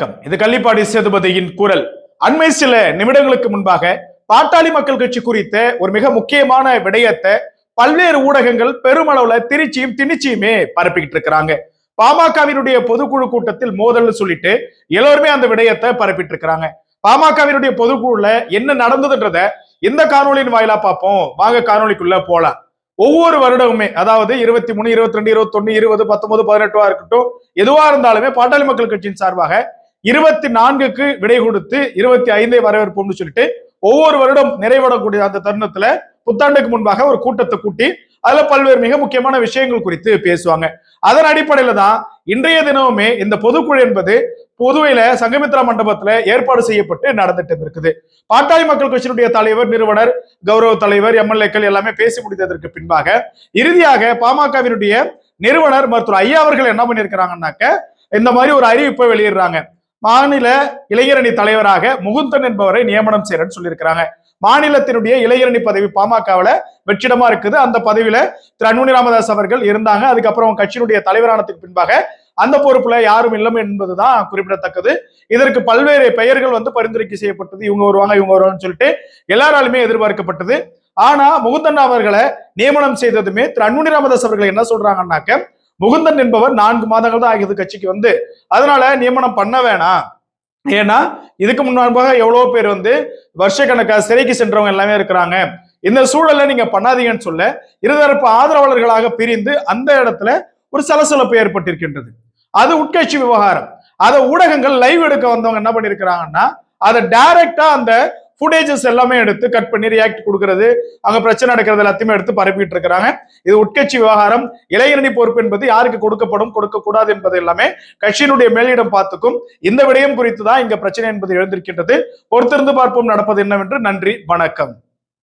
வணக்கம். இது கள்ளிப்பாடி சேதுபதியின் குரல். அண்மை சில நிமிடங்களுக்கு முன்பாக பாட்டாளி மக்கள் கட்சி குறித்த ஒரு மிக முக்கியமான விடயத்தை பல்வேறு ஊடகங்கள் பெருமளவுல திருச்சியும் திணிச்சியுமே பரப்பிக்கிட்டு இருக்கிறாங்க. பாமகவினுடைய பொதுக்குழு கூட்டத்தில் மோதல்னு சொல்லிட்டு எல்லோருமே அந்த விடயத்தை பரப்பிட்டு இருக்கிறாங்க. பாமகவினுடைய பொதுக்குழுல என்ன நடந்ததுன்றத இந்த காணொலியின் வாயிலா பார்ப்போம். வாங்க காணொலிக்குள்ள போலாம். ஒவ்வொரு வருடமுமே, அதாவது 23, 22, 21, 20, 19, 18 இருக்கட்டும், எதுவா இருந்தாலுமே பாட்டாளி மக்கள் கட்சியின் சார்பாக 24க்கு விடை கொடுத்து 25 வரவேற்போம்னு சொல்லிட்டு ஒவ்வொரு வருடம் நிறைவடக்கூடிய அந்த தருணத்துல புத்தாண்டுக்கு முன்பாக ஒரு கூட்டத்தை கூட்டி அதுல பல்வேறு மிக முக்கியமான விஷயங்கள் குறித்து பேசுவாங்க. அதன் அடிப்படையில தான் இன்றைய தினமுமே இந்த பொதுக்குழு என்பது புதுவையில சங்கமித்ரா மண்டபத்துல ஏற்பாடு செய்யப்பட்டு நடந்துட்டு இருக்குது. பாட்டாளி மக்கள் கட்சியினுடைய தலைவர், நிறுவனர், கௌரவ தலைவர், எம்எல்ஏக்கள் எல்லாமே பேசி முடித்ததற்கு பின்பாக இறுதியாக பாமகவினுடைய நிறுவனர் மருத்துவர் ஐயா அவர்கள் என்ன பண்ணிருக்கிறாங்கன்னாக்க இந்த மாதிரி ஒரு அறிவிப்பை வெளியிடுறாங்க. மாநில இளைஞரணி தலைவராக முகுந்தன் என்பவரை நியமனம் செய்யறேன்னு சொல்லியிருக்கிறாங்க. மாநிலத்தினுடைய இளைஞரணி பதவி பாமகவுல வெற்றிடமா இருக்குது. அந்த பதவியில திரு அன்புமணி ராமதாஸ் அவர்கள் இருந்தாங்க. அதுக்கப்புறம் கட்சியினுடைய தலைவரானதுக்கு பின்பாக அந்த பொறுப்புல யாரும் இல்லை என்பதுதான் குறிப்பிடத்தக்கது. இதற்கு பல்வேறு பெயர்கள் பரிந்துரைக்கை செய்யப்பட்டது. இவங்க வருவாங்கன்னு சொல்லிட்டு எல்லாராலுமே எதிர்பார்க்கப்பட்டது. ஆனா முகுந்தன் அவர்களை நியமனம் செய்ததுமே திரு அன்புமணி ராமதாஸ் அவர்கள் என்ன சொல்றாங்கன்னாக்க, முகுந்தன் என்பவர் 4 மாதங்கள் தான் ஆகியது கட்சிக்கு அதனால நியமனம் பண்ண வேணாம். ஏன்னா இதுக்கு முன்பாக எவ்வளவு பேர் வருஷக்கணக்காக சிறைக்கு சென்றவங்க எல்லாமே இருக்கிறாங்க. இந்த சூழல்ல நீங்க பண்ணாதீங்கன்னு சொல்ல இருதரப்பு ஆதரவாளர்களாக பிரிந்து அந்த இடத்துல ஒரு சலசலப்பு ஏற்பட்டிருக்கின்றது. அது உட்கட்சி விவகாரம். அதை ஊடகங்கள் லைவ் எடுக்க வந்தவங்க என்ன பண்ணிருக்கிறாங்கன்னா, அதை டைரக்டா அந்த ஃபுட்டேஜஸ் எல்லாமே எடுத்து கட் பண்ணி ரியாக்ட் கொடுக்கறது, அங்க பிரச்சனை நடக்கிறது எல்லாத்தையுமே எடுத்து பரப்பிட்டு இருக்கிறாங்க. இது உட்கட்சி விவகாரம். இளைஞரணி பொறுப்பு என்பது யாருக்கு கொடுக்கப்படும், கொடுக்க கூடாது என்பது எல்லாமே கட்சியினுடைய மேலிடம் பார்த்துக்கும். இந்த விடயம் குறித்து தான் இங்க பிரச்சனை என்பது எழுந்திருக்கின்றது. பொறுத்திருந்து பார்ப்போம் நடப்பது என்னவென்று. நன்றி, வணக்கம்.